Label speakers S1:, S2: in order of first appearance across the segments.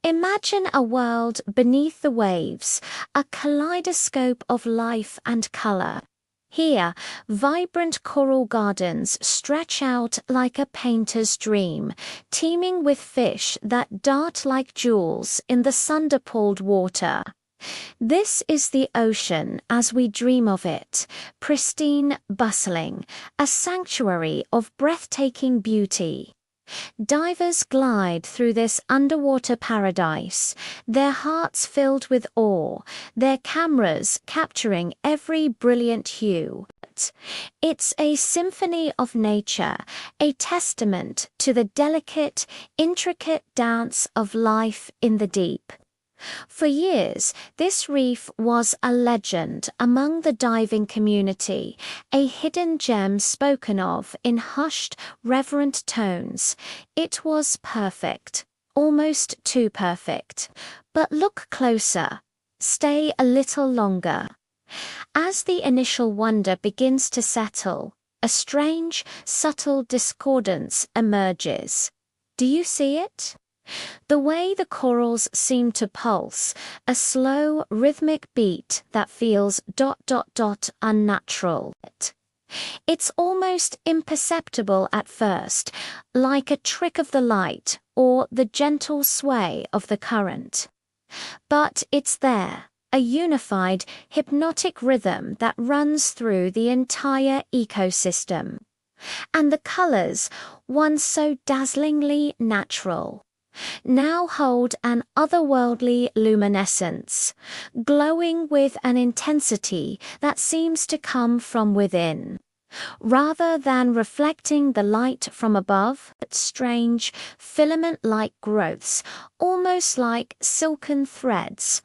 S1: Imagine a world beneath the waves, a kaleidoscope of life and color. Here, vibrant coral gardens stretch out like a painter's dream, teeming with fish that dart like jewels in the thunder-pulled water. This is the ocean as we dream of it, pristine, bustling, a sanctuary of breathtaking beauty. Divers glide through this underwater paradise, their hearts filled with awe, their cameras capturing every brilliant hue. It's a symphony of nature, a testament to the delicate, intricate dance of life in the deep. For years, this reef was a legend among the diving community, a hidden gem spoken of in hushed, reverent tones. It was perfect, almost too perfect. But look closer. Stay a little longer. As the initial wonder begins to settle, a strange, subtle discordance emerges. Do you see it? The way the corals seem to pulse, a slow, rhythmic beat that feels ... unnatural. It's almost imperceptible at first, like a trick of the light or the gentle sway of the current. But it's there, a unified, hypnotic rhythm that runs through the entire ecosystem. And the colors, once so dazzlingly natural, now hold an otherworldly luminescence, glowing with an intensity that seems to come from within. Rather than reflecting the light from above, strange, filament-like growths, almost like silken threads,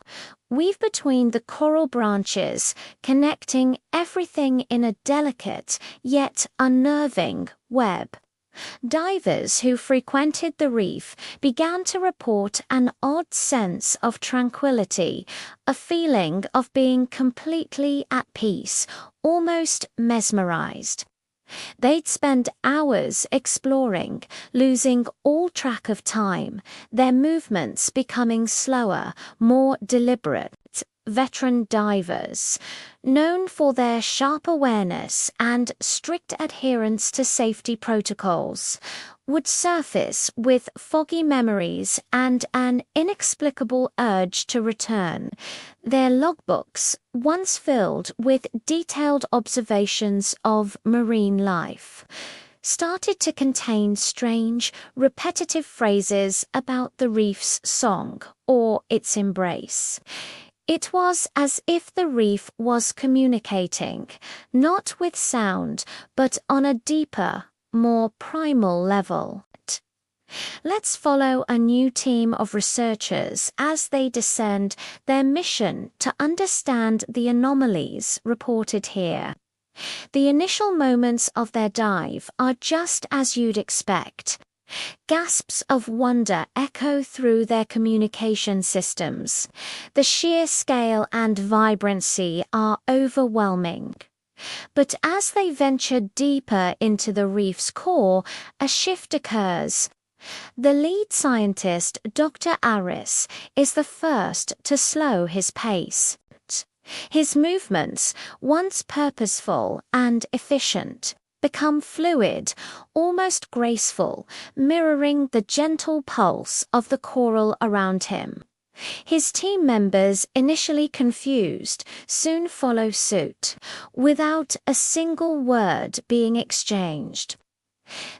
S1: weave between the coral branches, connecting everything in a delicate yet unnerving web. Divers who frequented the reef began to report an odd sense of tranquility, a feeling of being completely at peace, almost mesmerized. They'd spend hours exploring, losing all track of time, their movements becoming slower, more deliberate. Veteran divers, known for their sharp awareness and strict adherence to safety protocols, would surface with foggy memories and an inexplicable urge to return. Their logbooks, once filled with detailed observations of marine life, started to contain strange, repetitive phrases about the reef's song or its embrace. It was as if the reef was communicating, not with sound, but on a deeper, more primal level. Let's follow a new team of researchers as they descend their mission to understand the anomalies reported here. The initial moments of their dive are just as you'd expect. Gasps of wonder echo through their communication systems. The sheer scale and vibrancy are overwhelming. But as they venture deeper into the reef's core, a shift occurs. The lead scientist, Dr. Aris, is the first to slow his pace. His movements, once purposeful and efficient, become fluid, almost graceful, mirroring the gentle pulse of the coral around him. His team members, initially confused, soon follow suit, without a single word being exchanged.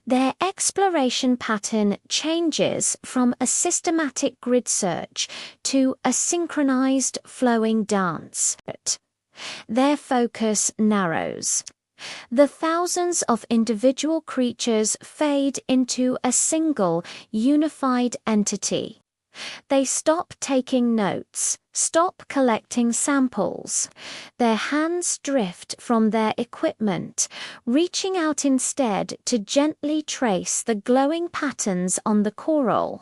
S1: Their exploration pattern changes from a systematic grid search to a synchronized flowing dance. Their focus narrows. The thousands of individual creatures fade into a single, unified entity. They stop taking notes, stop collecting samples. Their hands drift from their equipment, reaching out instead to gently trace the glowing patterns on the coral.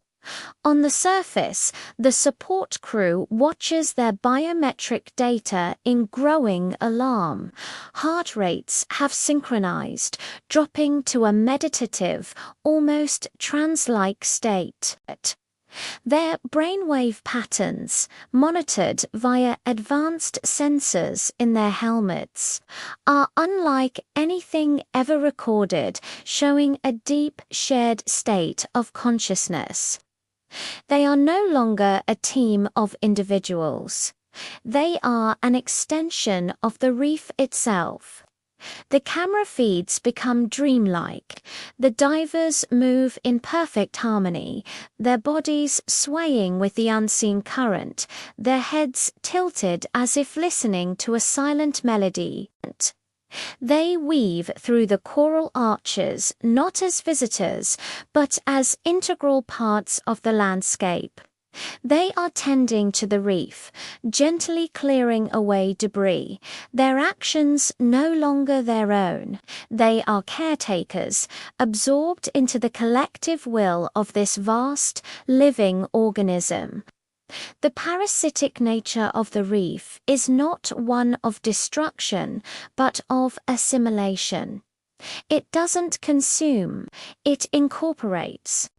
S1: On the surface, the support crew watches their biometric data in growing alarm. Heart rates have synchronized, dropping to a meditative, almost trance-like state. Their brainwave patterns, monitored via advanced sensors in their helmets, are unlike anything ever recorded, showing a deep shared state of consciousness. They are no longer a team of individuals. They are an extension of the reef itself. The camera feeds become dreamlike. The divers move in perfect harmony, their bodies swaying with the unseen current, their heads tilted as if listening to a silent melody. They weave through the coral arches not as visitors, but as integral parts of the landscape. They are tending to the reef, gently clearing away debris, their actions no longer their own. They are caretakers, absorbed into the collective will of this vast, living organism. The parasitic nature of the reef is not one of destruction, but of assimilation. It doesn't consume, it incorporates.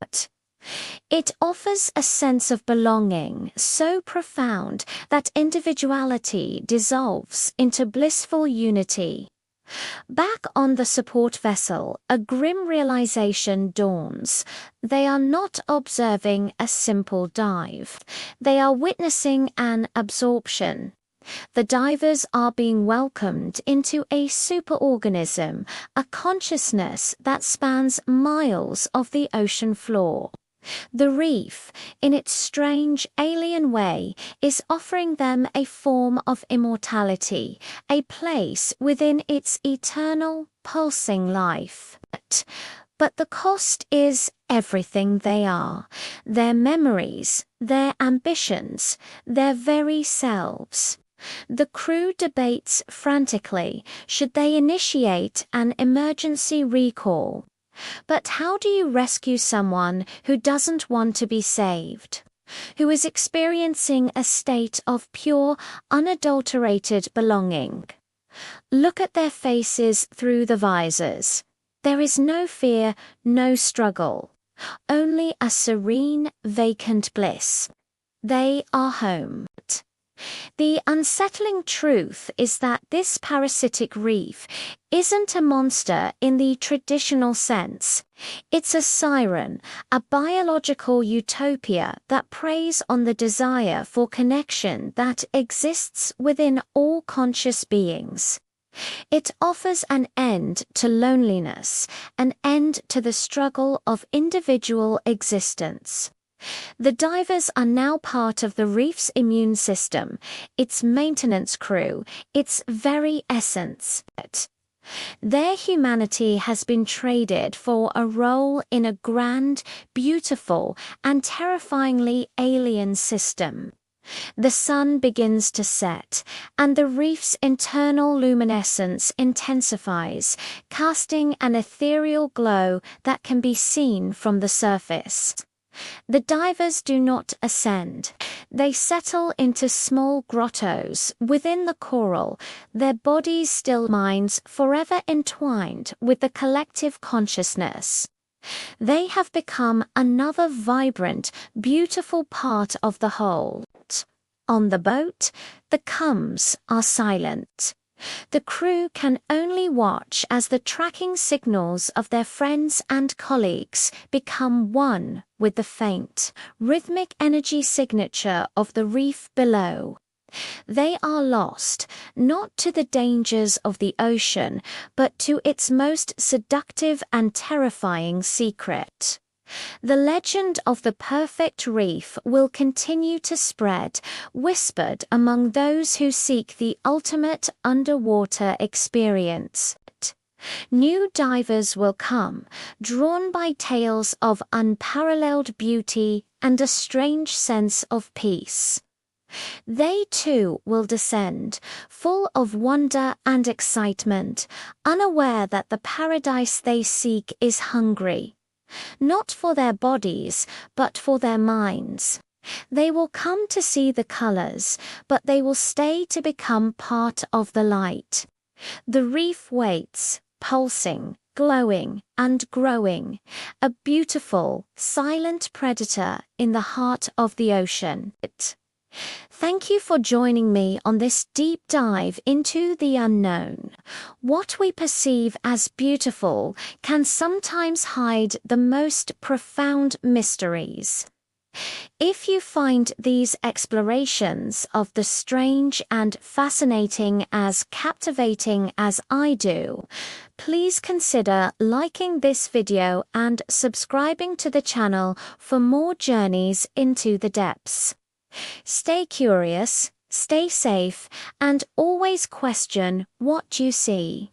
S1: It offers a sense of belonging so profound that individuality dissolves into blissful unity. Back on the support vessel, a grim realization dawns. They are not observing a simple dive. They are witnessing an absorption. The divers are being welcomed into a superorganism, a consciousness that spans miles of the ocean floor. The reef, in its strange alien way, is offering them a form of immortality, a place within its eternal, pulsing life. But the cost is everything they are, their memories, their ambitions, their very selves. The crew debates frantically, should they initiate an emergency recall? But how do you rescue someone who doesn't want to be saved? Who is experiencing a state of pure, unadulterated belonging? Look at their faces through the visors. There is no fear, no struggle. Only a serene, vacant bliss. They are home. The unsettling truth is that this parasitic reef isn't a monster in the traditional sense. It's a siren, a biological utopia that preys on the desire for connection that exists within all conscious beings. It offers an end to loneliness, an end to the struggle of individual existence. The divers are now part of the reef's immune system, its maintenance crew, its very essence. Their humanity has been traded for a role in a grand, beautiful, and terrifyingly alien system. The sun begins to set, and the reef's internal luminescence intensifies, casting an ethereal glow that can be seen from the surface. The divers do not ascend. They settle into small grottos within the coral, their bodies still minds forever entwined with the collective consciousness. They have become another vibrant, beautiful part of the whole. On the boat, the comes are silent. The crew can only watch as the tracking signals of their friends and colleagues become one with the faint, rhythmic energy signature of the reef below. They are lost, not to the dangers of the ocean, but to its most seductive and terrifying secret. The legend of the perfect reef will continue to spread, whispered among those who seek the ultimate underwater experience. New divers will come, drawn by tales of unparalleled beauty and a strange sense of peace. They too will descend, full of wonder and excitement, unaware that the paradise they seek is hungry. Not for their bodies, but for their minds. They will come to see the colors, but they will stay to become part of the light. The reef waits, pulsing, glowing and growing, a beautiful, silent predator in the heart of the ocean. Thank you for joining me on this deep dive into the unknown. What we perceive as beautiful can sometimes hide the most profound mysteries. If you find these explorations of the strange and fascinating as captivating as I do, please consider liking this video and subscribing to the channel for more journeys into the depths. Stay curious, stay safe, and always question what you see.